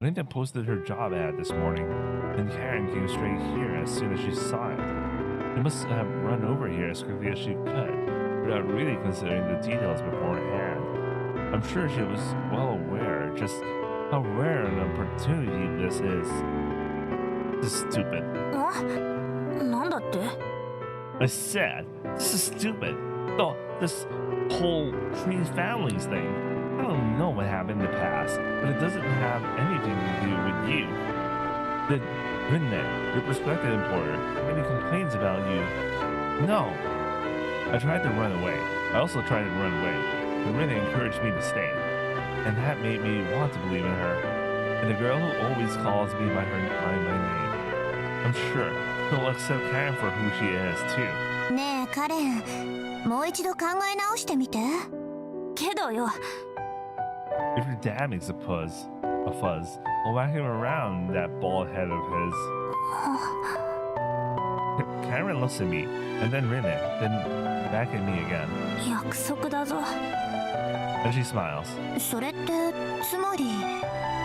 Linda posted her job ad this morning, and Karen came straight here as soon as she saw it. She must have run over here as quickly as she could, without really considering the details beforehand. I'm sure she was well aware just how rare an opportunity this is. This is stupid. なんだって？ I said, this is stupid. No, this whole three families thing. I don't know what happened in the past, but it doesn't have anything to do with you. Did Rinne, your prospective employer, have any complaints about you? No. I tried to run away. I also tried to run away, but Rinne encouraged me to stay, and that made me want to believe in her. And the girl who always calls me by my name. I'm sure she'll accept Karen for who she is too. ねえカレン、もう一度考え直してみて。けどよ。 If your dad makes a fuzz, I'll whack him around that bald head of his. Karen looks at me, and then Rinne, then back at me again. 約束だぞ。 And she smiles. それってつまり。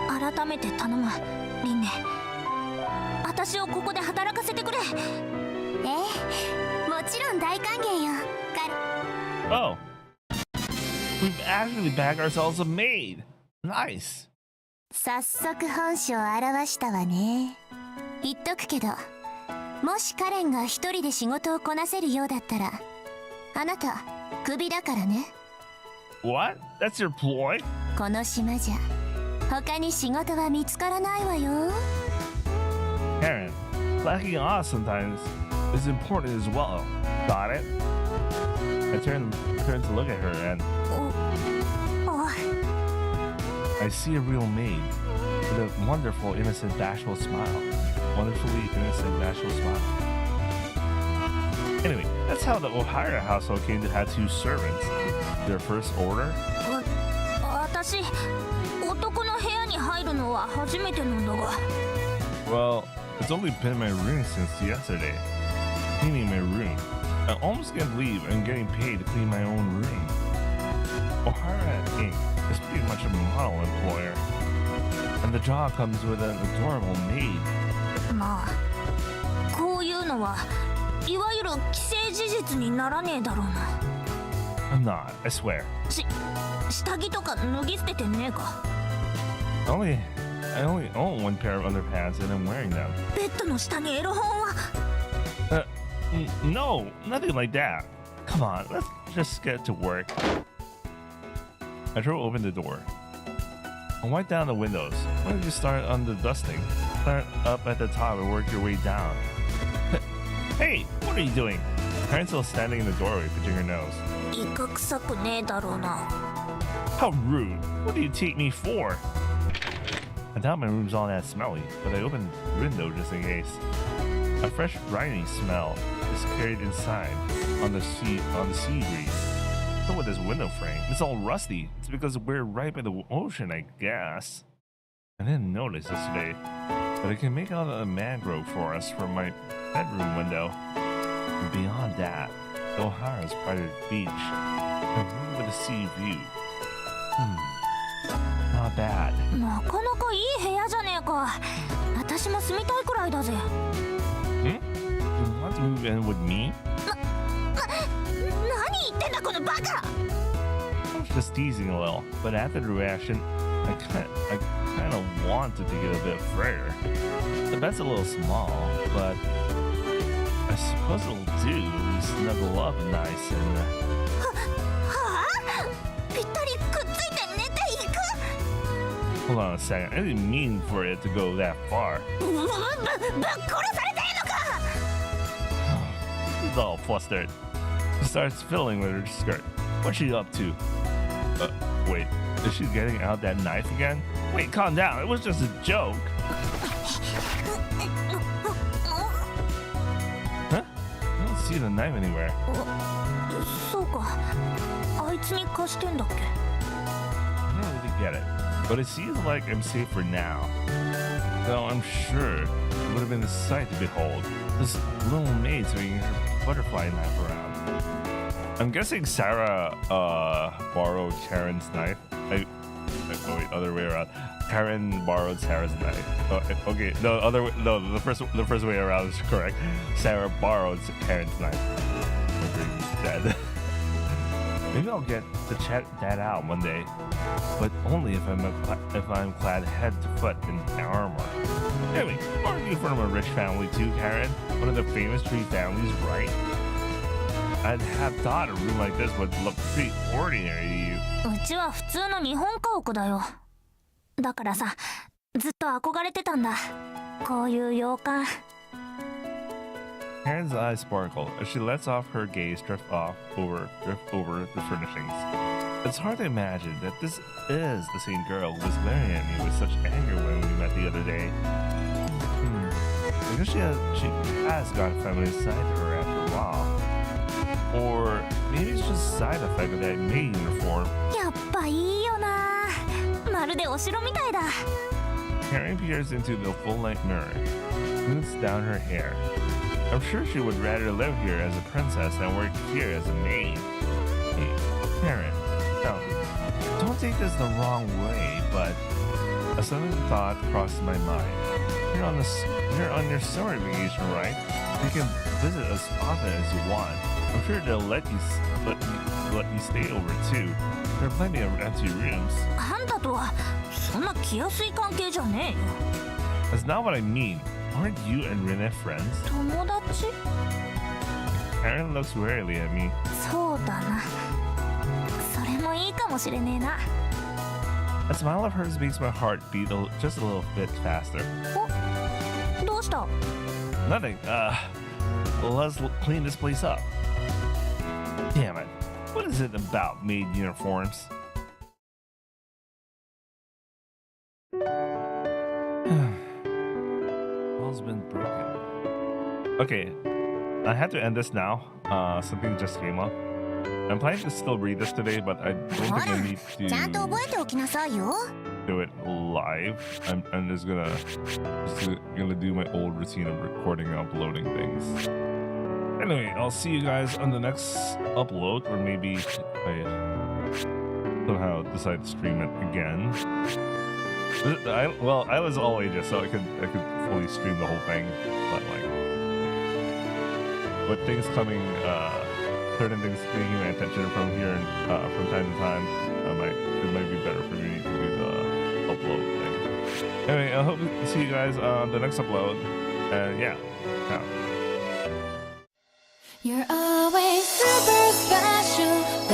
改めて頼む、リンネ。私をここで働かせてくれ。ええ、もちろん大歓迎よ、カレン。 Oh, we've actually bagged ourselves a maid. Nice. 早速本性を現したわね。言っとくけど、もしカレンが一人で仕事をこなせるようだったら、あなたクビだからね。 What? That's your ploy? この島じゃ他に仕事は見つからないわよ。 Karen, slacking off sometimes is important as well. Got it? I turn to look at her and おい。 I see a real maid with a wonderful, innocent, bashful smile. Wonderfully innocent, bashful smile. Anyway, that's how the O'Hara household came to have two servants. Their first order? 私、男の部屋に入るのは初めてなんだが。 Well, it's only been in my room since yesterday. Cleaning my room. I almost can't believe I'm getting paid to clean my own room. O'Hara Inc. is pretty much a model employer. And the job comes with an adorable maid. まあ、こういうのはいわゆる既成事実にならねえだろうな。 I'm not, I swear. 下着とか脱ぎ捨ててねえか。 Only I only own one pair of underpants and I'm wearing them. ベッドの下にエロ本は No, nothing like that. Come on, let's just get to work. I throw open the door. I wipe down the windows. Why don't you start on the dusting? Start up at the top and work your way down. Hey, what are you doing? Karen's still standing in the doorway, pinching her nose. イカ臭くねえだろうな How rude. What do you take me for? I doubt my room's all that smelly, but I opened the window just in case. A fresh, briny smell is carried inside on the sea breeze. What's with this window frame? It's all rusty. It's because we're right by the ocean, I guess. I didn't notice yesterday, but I can make out a mangrove forest from my bedroom window. And beyond that, O'Hara's private beach, a room with a sea view. Not bad. なかなかいい部屋じゃねえか私も住みたいくらいだぜ You want to move in with me? 何言ってんだこのバカ I was just teasing a little, but after the reaction, I kind of wanted to get a bit further. The bed's a little small, but I suppose it'll do. We snuggle up nice and. はあぴったりくっついて寝ていく Hold on a second. I didn't mean for it to go that far. ぶっ殺されてんのか She's all flustered. She starts fiddling with her skirt. What's she up to? Wait. Is she getting out that knife again? Wait, calm down. It was just a joke. Huh? I don't see the knife anywhere. そうかあいつに貸してんだっけ I don't really get it. But it seems like I'm safe for now. Though I'm sure it would have been a sight to behold. This little maid swinging her butterfly knife around. I'm guessing Sarah borrowed Karen's knife. Oh wait, other way around. Karen borrowed Sarah's knife. Okay, the first way around is correct. Sarah borrowed Karen's knife. He's dead. Maybe I'll get to check that out one day, but only if I'm clad head to foot in armor. Anyway, aren't you from a rich family too, Karen? One of the famous tree families, right? I'd have thought a room like this would look pretty ordinary to you. うちは普通の日本家屋だよだからさずっと憧れてたんだこういう洋館 Karen's eyes sparkle as she lets off her gaze drift over the furnishings. It's hard to imagine that this is the same girl who was glaring at me with such anger when we met the other day. I guess she has got a feminine side to her after all. Or maybe it's just a side effect of that maid uniform. やっぱいいよなまるでお城みたいだ Karen peers into the full-length mirror, smooths down her hair. I'm sure she would rather live here as a princess than work here as a maid. Hey, Karen, now, don't take this the wrong way, but a sudden thought crosses my mind. You're on your summer vacation, right? You can visit as often as you want. I'm sure they'll let you stay over too. There are plenty of empty rooms. あんたとはそんな気安い関係じゃねえよ That's not what I mean. Aren't you and Rene friends? 友達 Karen looks warily at me. そうだなそれもいいかもしれねえな A smile of hers makes my heart beat just a little bit faster. おどうした Nothing. Let's clean this place up. Damn it. What is it about maid uniforms? Wall's been broken. Okay, I have to end this now. Something just came up. I'm planning to still read this today, but I don't think I need ちゃんと to 覚えておきなさいよ do it live. I'm just gonna do my old routine of recording and uploading things. Anyway, I'll see you guys on the next upload, or maybe I somehow decide to stream it again. I was all ages, so I could fully stream the whole thing, but like with things coming, certain things getting my attention from here and from time to time, it might be better for me to do the upload thing. Anyway, I hope to see you guys on the next upload. And yeah. You're always super special.